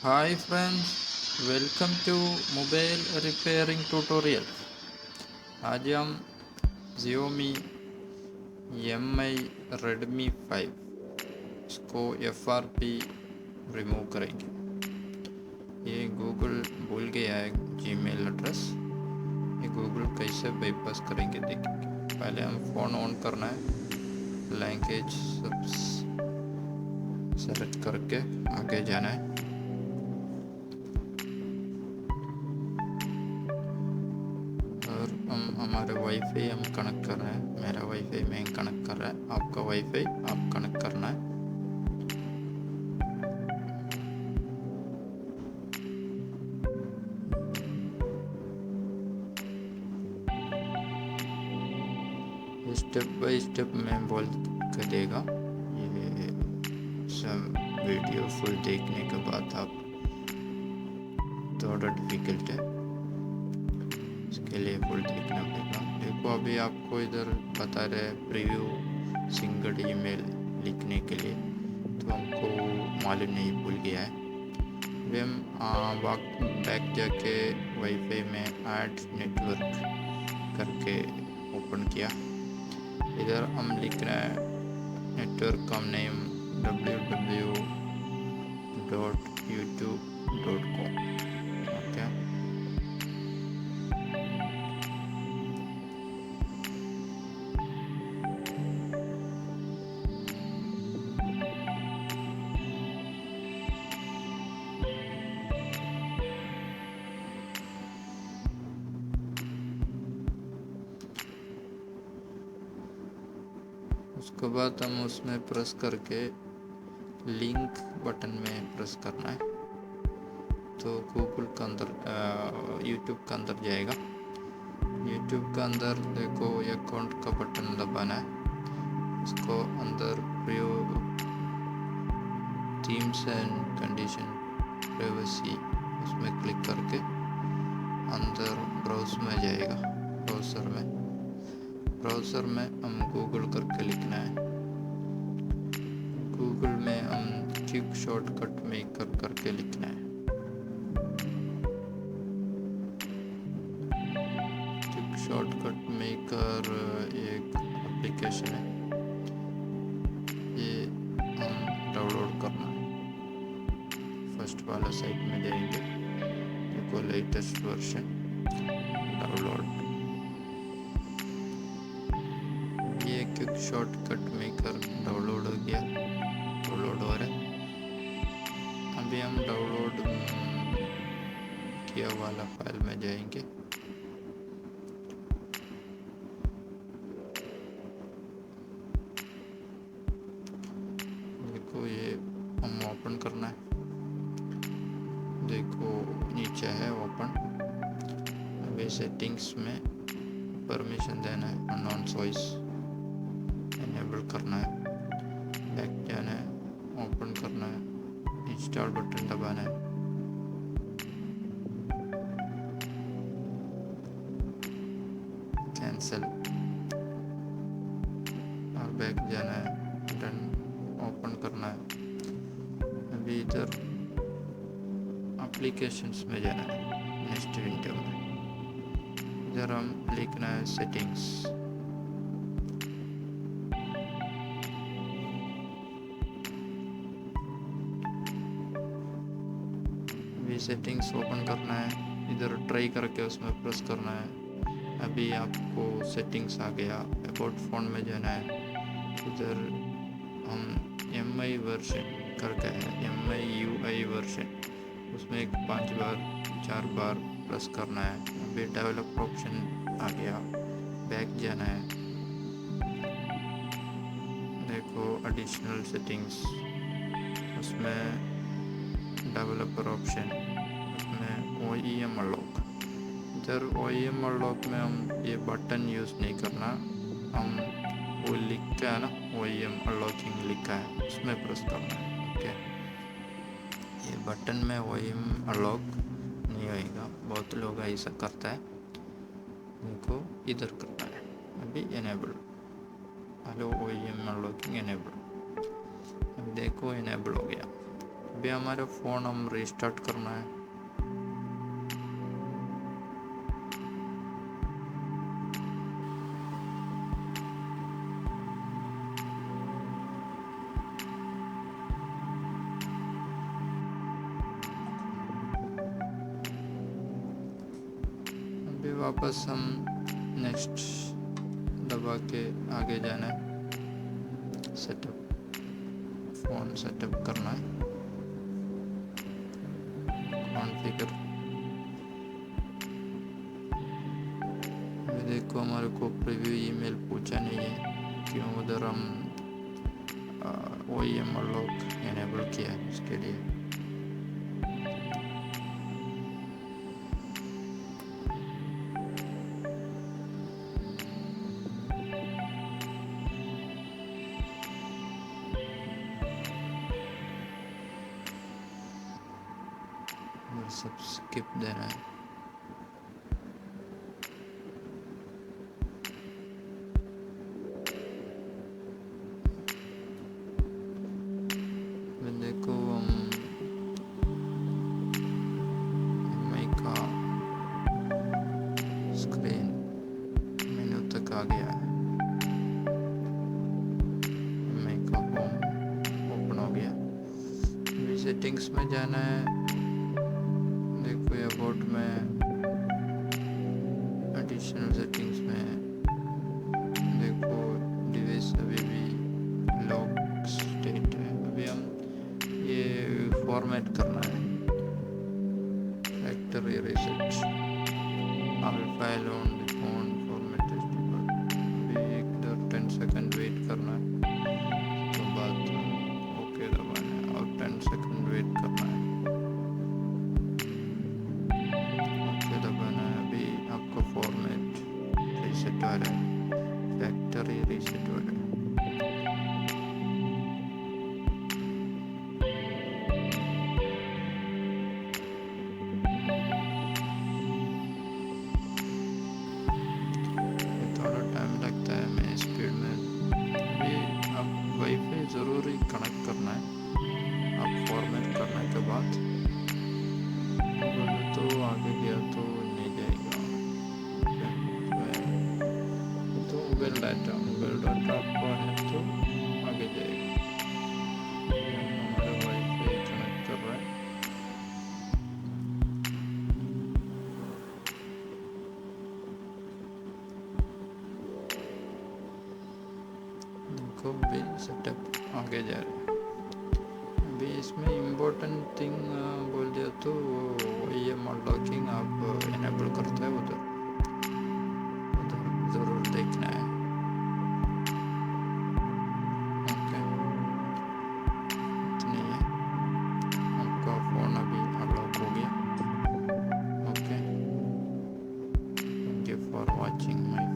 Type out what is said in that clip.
Hi friends, welcome to mobile repairing tutorial. आज हम Xiaomi Mi Redmi 5 इसको FRP remove करेंगे। ये गूगल भूल गया है जीमेल एड्रेस, ये गूगल कैसे बाईपास करेंगे देखेंगे। पहले हम फ़ोन ऑन करना है, लैंग्वेज सब सेलेक्ट करके आगे जाना है। और हम हमारे वाईफाई हम कनेक्ट कर रहे हैं। मेरा वाईफाई मैं कनेक्ट कर रहा है, आपका वाईफाई आप कनेक्ट करना है। स्टेप बाय स्टेप मैं बोल कर देगा। ये सब वीडियो फुल देखने के बाद आप थोड़ा डिफिकल्ट है, इसके लिए फुल देखना पड़ेगा। देखो अभी आपको इधर बता रहे प्रीव्यू सिंगल ईमेल लिखने के लिए, तो हमको मालूम नहीं, भूल गया है। अभी हम बैक जाके वाईफाई में ऐड नेटवर्क करके ओपन किया। इधर हम लिख रहे हैं नेटवर्क का नेम www.youtube.com। ओके, उसके बाद हम उसमें प्रेस करके लिंक बटन में प्रेस करना है, तो गूगल के अंदर यूट्यूब के अंदर जाएगा। यूट्यूब के अंदर देखो अकाउंट का बटन दबाना है, इसको अंदर थीम्स एंड कंडीशन प्राइवेसी उसमें क्लिक करके अंदर ब्राउज में जाएगा। ब्राउज़र में हम गूगल करके लिखना है। गूगल में हम क्विक शॉर्टकट मेकर करके लिखना है। क्विक शॉर्टकट मेकर एक एप्लीकेशन है, ये हम डाउनलोड करना है। फर्स्ट वाला साइट में जाएंगे, देखो लेटेस्ट वर्जन डाउनलोड। ये क्विक शॉर्टकट मेकर डाउनलोड हो गया, डाउनलोड हो रहा है। अभी हम डाउनलोड किया वाला फाइल में जाएंगे। देखो ये हम ओपन करना है, देखो नीचे है ओपन। अभी सेटिंग्स में परमिशन देना है, अननोन वॉइस एनेबल करना है, बैक जाना है, ओपन करना है, इंस्टॉल बटन दबाना है। कैंसिल और बैक जाना है, डन ओपन करना है। अभी इधर एप्लीकेशंस में जाना है, नेक्स्ट विंडो में इधर हम लिखना है सेटिंग्स। अभी सेटिंग्स ओपन करना है, इधर ट्राई करके उसमें प्रेस करना है। अभी आपको सेटिंग्स आ गया। अबाउट फ़ोन में जाना है, इधर हम MI वर्जन करके है, MIUI वर्जन, उसमें 4 बार प्रेस करना है। अभी डेवलप ऑप्शन आ गया, बैक जाना है। देखो एडिशनल सेटिंग्स, उसमें डेवलपर ऑप्शन, उसमें OEM अनलॉक। इधर OEM अनलॉक में हम ये बटन यूज़ नहीं करना, हम वो लिखा है ना OEM अनलॉकिंग लिखा है, उसमें प्रेस करना है। ओके, ये बटन में OEM अनलॉक नहीं होएगा, बहुत लोग ऐसा करता है, उनको इधर करना है। अभी enable, hello OEM unlocking enable, अब देखो इनेबल हो गया। अभी हमारा फ़ोन हम रीस्टार्ट करना है। अभी वापस हम नेक्स्ट दबा के आगे जाना है। सेटअप, फ़ोन सेटअप करना है। कॉन्फ़िगर, अभी देखो हमारे को प्रीव्यू ईमेल पूछा नहीं है, क्यों? उधर हम OEM अनलॉक इनेबल किया है इसके लिए। सब स्किप देना है। देखो हम MI का स्क्रीन मेन्यू तक आ गया है। MI का होम ओपन हो गया। अभी सेटिंग्स में जाना है। देखो अबाउट में एडिशनल सेटिंग्स में देखो डिवाइस अभी भी लॉक स्टेट है। अभी हम ये फॉर्मेट करना है। Factory reset, all file on the phone format default. अभी 10 सेकंड वेट करना है, तो बाद ओके दबाना है और 10 सेकंड वेट करना है। ओके दबाना है। अभी आपका फॉर्मेट रीसेट हो रहा है, फैक्ट्री रीसेट हो रहा है। वाईफाई ज़रूरी कनेक्ट करना है। आप फॉर्मेट करने के बाद तो आगे गया तो नहीं जाएगा। तो मोबाइल डाटा आपका है तो आगे जाएगा। हमारा वाईफाई कनेक्ट कर रहा है। देखो भी सेटअप आगे जा रहा है। अभी इसमें इम्पोर्टेंट थिंग बोल दिया तो OEM अनलॉकिंग आप इनेबल करते हैं, उधर ज़रूर देखना है। ओके, इतनी है। आपका फ़ोन अभी अनलॉक हो गया। Okay, thank you for watching my